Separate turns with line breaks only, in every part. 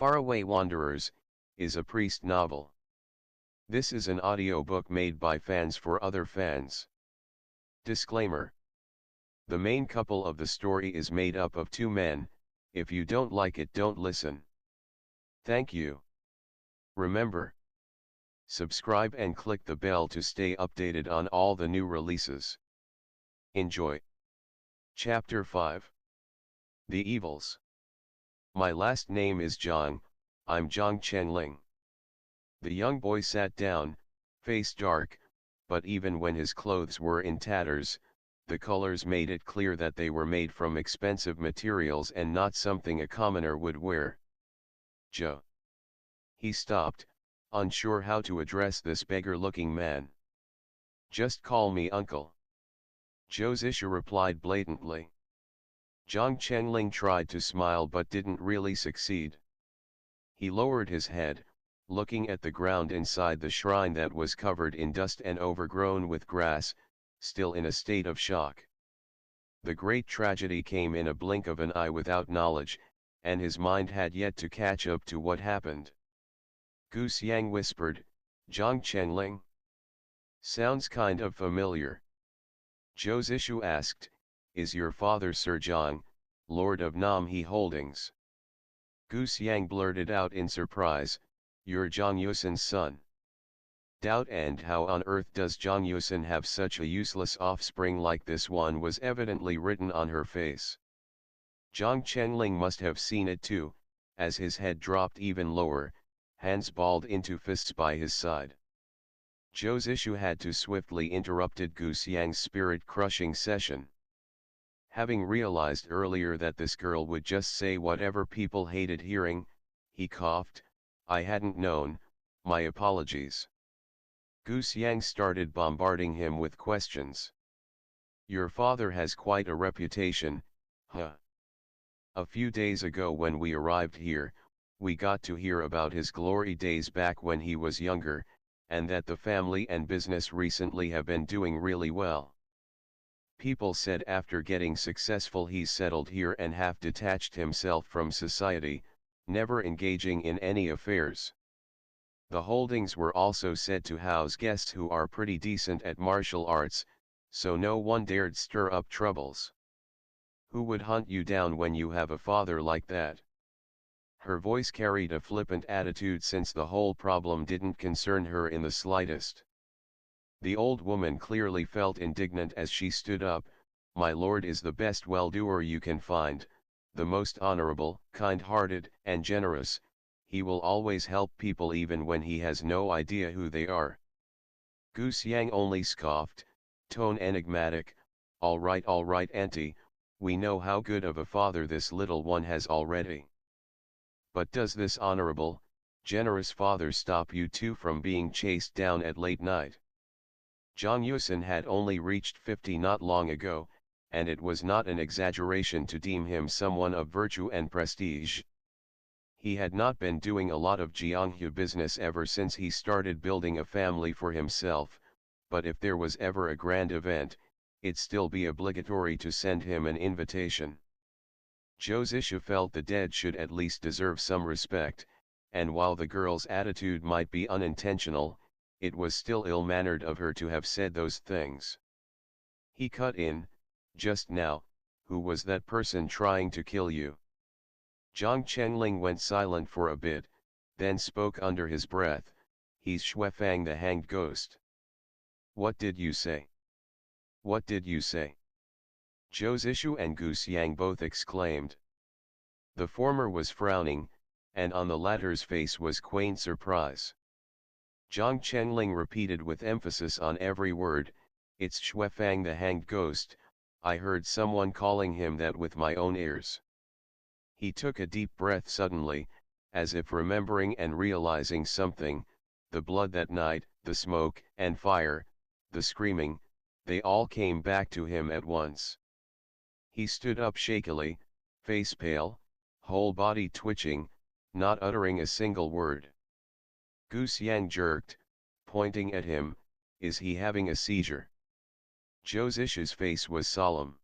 Faraway Wanderers, is a priest novel. This is an audiobook made by fans for other fans. Disclaimer. The main couple of the story is made up of two men. If you don't like it, don't listen. Thank you. Remember, subscribe and click the bell to stay updated on all the new releases. Enjoy. Chapter 5. The Evils. My last name is Zhong, I'm Zhong Chengling. The young boy sat down, face dark, but even when his clothes were in tatters, the colors made it clear that they were made from expensive materials and not something a commoner would wear. Joe. He stopped, unsure how to address this beggar-looking man. Just call me uncle. Joe's issue replied blatantly. Zhong Chengling tried to smile but didn't really succeed. He lowered his head, looking at the ground inside the shrine that was covered in dust and overgrown with grass, still in a state of shock. The great tragedy came in a blink of an eye without knowledge, and his mind had yet to catch up to what happened. Gu Xiang whispered, Zhong Chengling? Sounds kind of familiar. Zhou's issue asked, is your father Sir Zhong, Lord of Nam He Holdings? Gu Xiang blurted out in surprise, you're Zhang Yusin's son. Doubt and how on earth does Zhang Yusin have such a useless offspring like this one was evidently written on her face. Zhong Chengling must have seen it too, as his head dropped even lower, hands balled into fists by his side. Zhou's issue had to swiftly interrupted Gu Xiang's spirit-crushing session. Having realized earlier that this girl would just say whatever people hated hearing, he coughed, I hadn't known, my apologies. Gu Xiang started bombarding him with questions. Your father has quite a reputation, huh? A few days ago when we arrived here, we got to hear about his glory days back when he was younger, and that the family and business recently have been doing really well. People said after getting successful he's settled here and half detached himself from society, never engaging in any affairs. The holdings were also said to house guests who are pretty decent at martial arts, so no one dared stir up troubles. Who would hunt you down when you have a father like that? Her voice carried a flippant attitude since the whole problem didn't concern her in the slightest. The old woman clearly felt indignant as she stood up. My lord is the best well-doer you can find, the most honorable, kind-hearted, and generous. He will always help people even when he has no idea who they are. Gu Xiang only scoffed, tone enigmatic, all right auntie, we know how good of a father this little one has already. But does this honorable, generous father stop you two from being chased down at late night? Zhang Yusin had only reached 50 not long ago, and it was not an exaggeration to deem him someone of virtue and prestige. He had not been doing a lot of Jianghu business ever since he started building a family for himself, but if there was ever a grand event, it'd still be obligatory to send him an invitation. Zhou's issue felt the dead should at least deserve some respect, and while the girl's attitude might be unintentional, it was still ill-mannered of her to have said those things. He cut in, just now, who was that person trying to kill you? Zhong Chengling went silent for a bit, then spoke under his breath, he's Ch05 the hanged ghost. What did you say? What did you say? Zhou's issue and Gu Xiang both exclaimed. The former was frowning, and on the latter's face was quaint surprise. Zhong Chengling repeated with emphasis on every word, it's Ch05 the hanged ghost, I heard someone calling him that with my own ears. He took a deep breath suddenly, as if remembering and realizing something, the blood that night, the smoke and fire, the screaming, they all came back to him at once. He stood up shakily, face pale, whole body twitching, not uttering a single word. Gu Xiang jerked, pointing at him, is he having a seizure? Zhou's issue's face was solemn.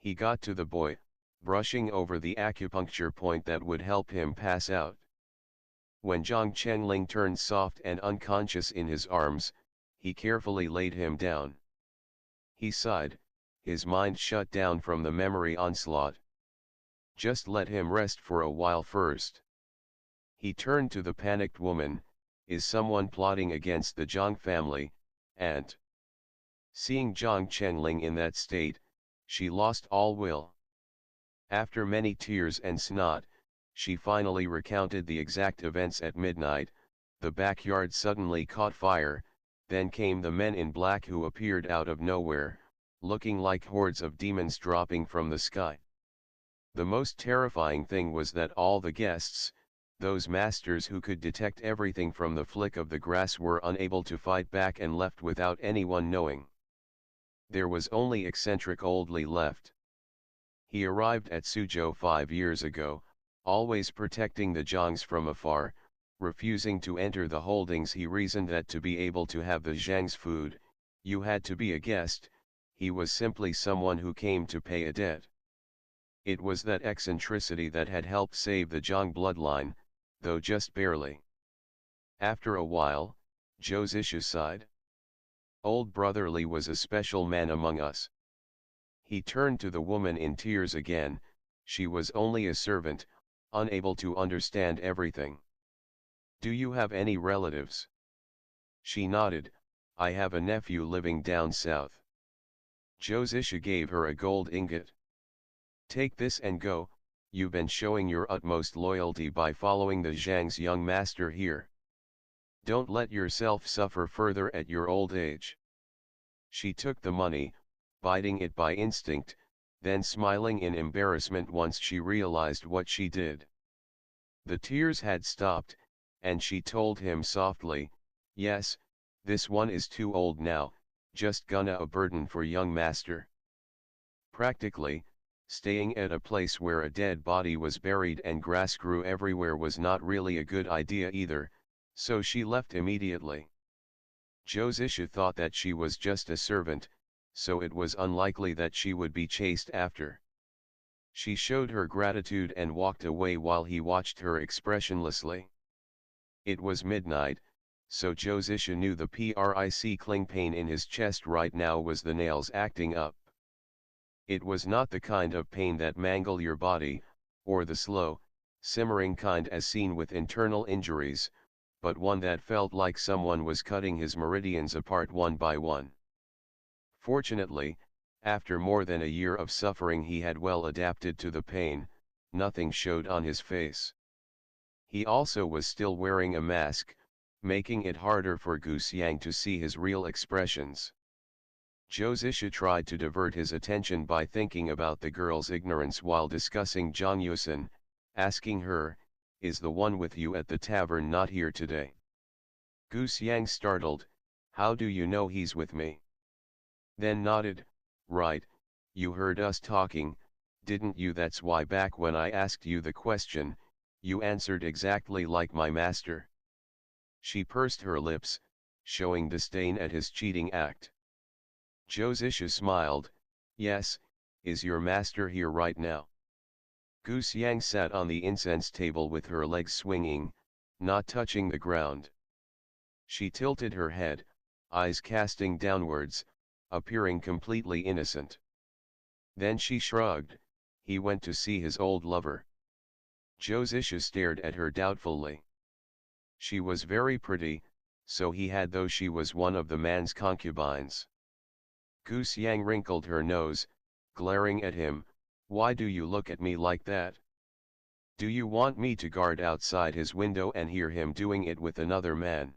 He got to the boy, brushing over the acupuncture point that would help him pass out. When Chengling turned soft and unconscious in his arms, he carefully laid him down. He sighed, his mind shut down from the memory onslaught. Just let him rest for a while first. He turned to the panicked woman. Is someone plotting against the Zhong family? And seeing Chengling in that state, she lost all will. After many tears and snot, she finally recounted the exact events at midnight. The backyard suddenly caught fire, then came the men in black who appeared out of nowhere, looking like hordes of demons dropping from the sky. The most terrifying thing was that all the guests, those masters who could detect everything from the flick of the grass, were unable to fight back and left without anyone knowing. There was only eccentric old Li left. He arrived at Suzhou 5 years ago, always protecting the Zhongs from afar, refusing to enter the holdings. He reasoned that to be able to have the Zhang's food, you had to be a guest. He was simply someone who came to pay a debt. It was that eccentricity that had helped save the Zhong bloodline, though just barely. After a while, Zhou Zishu sighed. Old brother Li was a special man among us. He turned to the woman in tears again. She was only a servant, unable to understand everything. Do you have any relatives? She nodded. I have a nephew living down south. Zhou Zishu gave her a gold ingot. Take this and go. You've been showing your utmost loyalty by following the Zhang's young master here. Don't let yourself suffer further at your old age. She took the money, biting it by instinct, then smiling in embarrassment once she realized what she did. The tears had stopped, and she told him softly, yes, this one is too old now, just gonna a burden for young master. Practically, staying at a place where a dead body was buried and grass grew everywhere was not really a good idea either, so she left immediately. Zhou Zishu thought that she was just a servant, so it was unlikely that she would be chased after. She showed her gratitude and walked away while he watched her expressionlessly. It was midnight, so Zhou Zishu knew the prickling pain in his chest right now was the nails acting up. It was not the kind of pain that mangle your body, or the slow, simmering kind as seen with internal injuries, but one that felt like someone was cutting his meridians apart one by one. Fortunately, after more than a year of suffering, he had well adapted to the pain. Nothing showed on his face. He also was still wearing a mask, making it harder for Wuxia to see his real expressions. Zhou Zishu tried to divert his attention by thinking about the girl's ignorance while discussing Zhang Yusen, asking her, is the one with you at the tavern not here today? Wuxia startled, how do you know he's with me? Then nodded, right, you heard us talking, didn't you? That's why back when I asked you the question, you answered exactly like my master. She pursed her lips, showing disdain at his cheating act. Zhou Zishu smiled, yes, is your master here right now? Wuxia sat on the incense table with her legs swinging, not touching the ground. She tilted her head, eyes casting downwards, appearing completely innocent. Then she shrugged, he went to see his old lover. Zhou Zishu stared at her doubtfully. She was very pretty, so he had, though she was one of the man's concubines. Wuxia wrinkled her nose, glaring at him, why do you look at me like that? Do you want me to guard outside his window and hear him doing it with another man?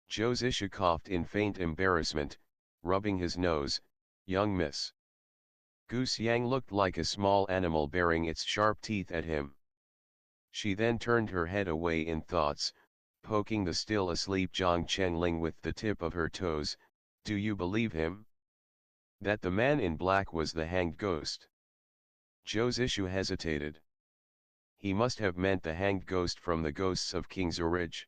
Zhou Zishu coughed in faint embarrassment, rubbing his nose, young miss. Wuxia looked like a small animal baring its sharp teeth at him. She then turned her head away in thoughts, poking the still asleep Chengling with the tip of her toes. Do you believe him? That the man in black was the hanged ghost? Zhou Zishu hesitated. He must have meant the hanged ghost from the Ghosts of King's Ridge.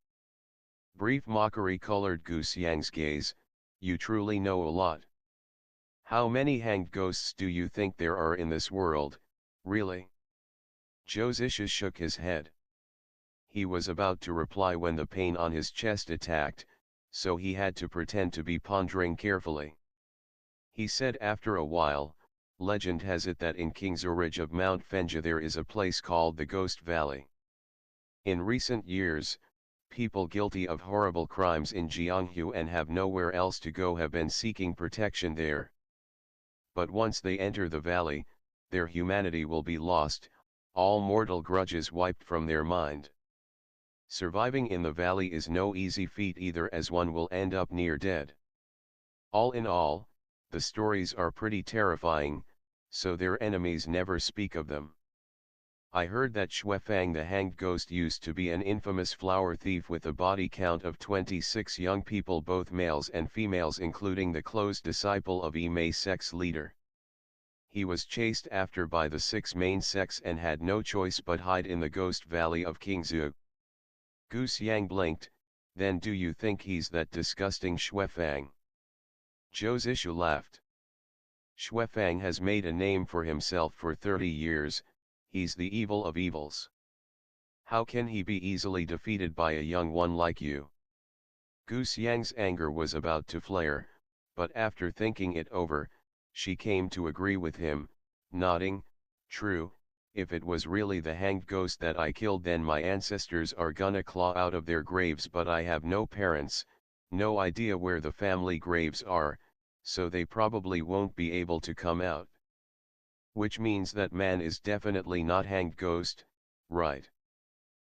Brief mockery colored Wuxia's gaze, you truly know a lot. How many hanged ghosts do you think there are in this world? Really? Zhong shook his head. He was about to reply when the pain on his chest attacked, so he had to pretend to be pondering carefully. He said after a while, legend has it that in King's Ridge of Mount Fenja there is a place called the Ghost Valley. In recent years, people guilty of horrible crimes in Jianghu and have nowhere else to go have been seeking protection there. But once they enter the valley, their humanity will be lost, all mortal grudges wiped from their mind. Surviving in the valley is no easy feat either, as one will end up near dead. All in all, the stories are pretty terrifying, so their enemies never speak of them. I heard that Ch05 the hanged ghost used to be an infamous flower thief with a body count of 26 young people, both males and females, including the close disciple of Yimei sect's leader. He was chased after by the 6 main sects and had no choice but hide in the Ghost Valley of Qingzhou. Gu Xiang blinked. Then do you think he's that disgusting, Ch05? Zhong laughed. Ch05 has made a name for himself for 30 years, he's the evil of evils. How can he be easily defeated by a young one like you? Gu Xiang's anger was about to flare, but after thinking it over, she came to agree with him, nodding, true. If it was really the hanged ghost that I killed, then my ancestors are gonna claw out of their graves, but I have no parents, no idea where the family graves are, so they probably won't be able to come out. Which means that man is definitely not hanged ghost, right?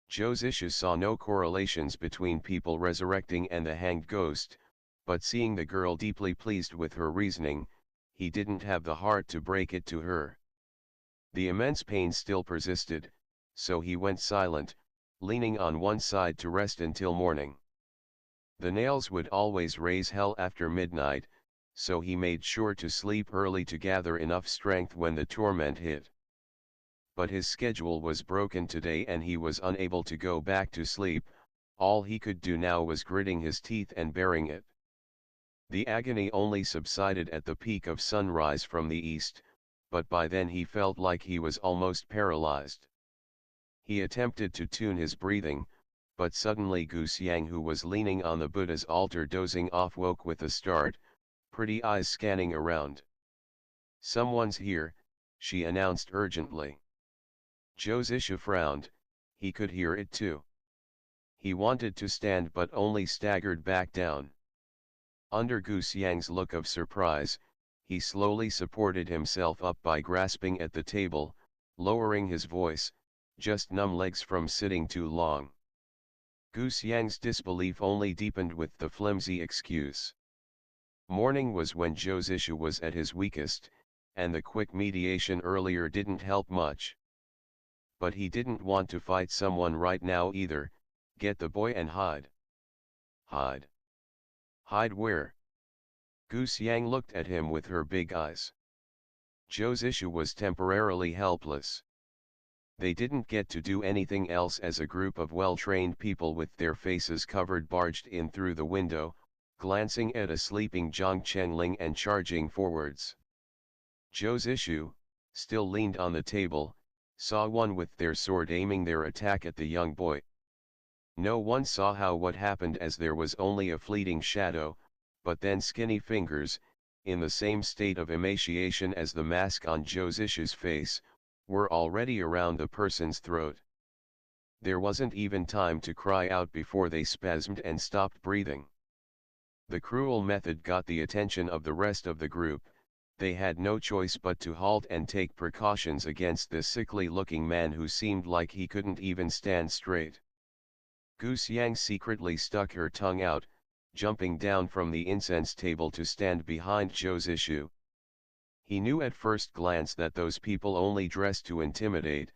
Zhong saw no correlations between people resurrecting and the hanged ghost, but seeing the girl deeply pleased with her reasoning, he didn't have the heart to break it to her. The immense pain still persisted, so he went silent, leaning on one side to rest until morning. The nails would always raise hell after midnight, so he made sure to sleep early to gather enough strength when the torment hit. But his schedule was broken today and he was unable to go back to sleep. All he could do now was gritting his teeth and bearing it. The agony only subsided at the peak of sunrise from the east, but by then he felt like he was almost paralyzed. He attempted to tune his breathing, but suddenly Gu Xiang, who was leaning on the Buddha's altar dozing off, woke with a start, pretty eyes scanning around. Someone's here, she announced urgently. Zhong frowned, he could hear it too. He wanted to stand but only staggered back down. Under Gu Xiang's look of surprise, he slowly supported himself up by grasping at the table, lowering his voice, just numb legs from sitting too long. Gu Xiang's disbelief only deepened with the flimsy excuse. Morning was when Zhong was at his weakest, and the quick mediation earlier didn't help much. But he didn't want to fight someone right now either. Get the boy and hide. Hide? Hide where? Gu Xiang looked at him with her big eyes. Zhong was temporarily helpless. They didn't get to do anything else as a group of well-trained people with their faces covered barged in through the window, glancing at a sleeping Zhong Chengling and charging forwards. Zhong, still leaned on the table, saw one with their sword aiming their attack at the young boy. No one saw what happened, as there was only a fleeting shadow, but then skinny fingers, in the same state of emaciation as the mask on Zhong's face, were already around the person's throat. There wasn't even time to cry out before they spasmed and stopped breathing. The cruel method got the attention of the rest of the group. They had no choice but to halt and take precautions against this sickly-looking man who seemed like he couldn't even stand straight. Gu Xiang secretly stuck her tongue out, jumping down from the incense table to stand behind Zhong. He knew at first glance that those people only dressed to intimidate.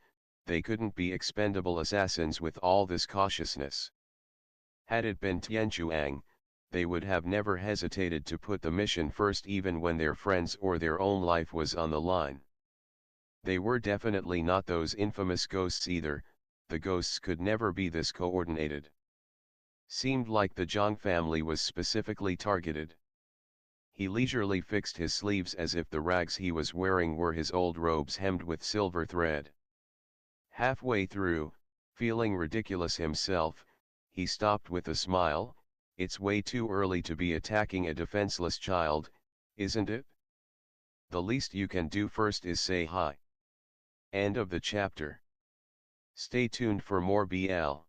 They couldn't be expendable assassins with all this cautiousness. Had it been Tianchuang, they would have never hesitated to put the mission first, even when their friends or their own life was on the line. They were definitely not those infamous ghosts either. The ghosts could never be this coordinated. Seemed like the Zhong family was specifically targeted. He leisurely fixed his sleeves as if the rags he was wearing were his old robes hemmed with silver thread. Halfway through, feeling ridiculous himself, he stopped with a smile. It's way too early to be attacking a defenseless child, isn't it? The least you can do first is say hi. End of the chapter. Stay tuned for more BL.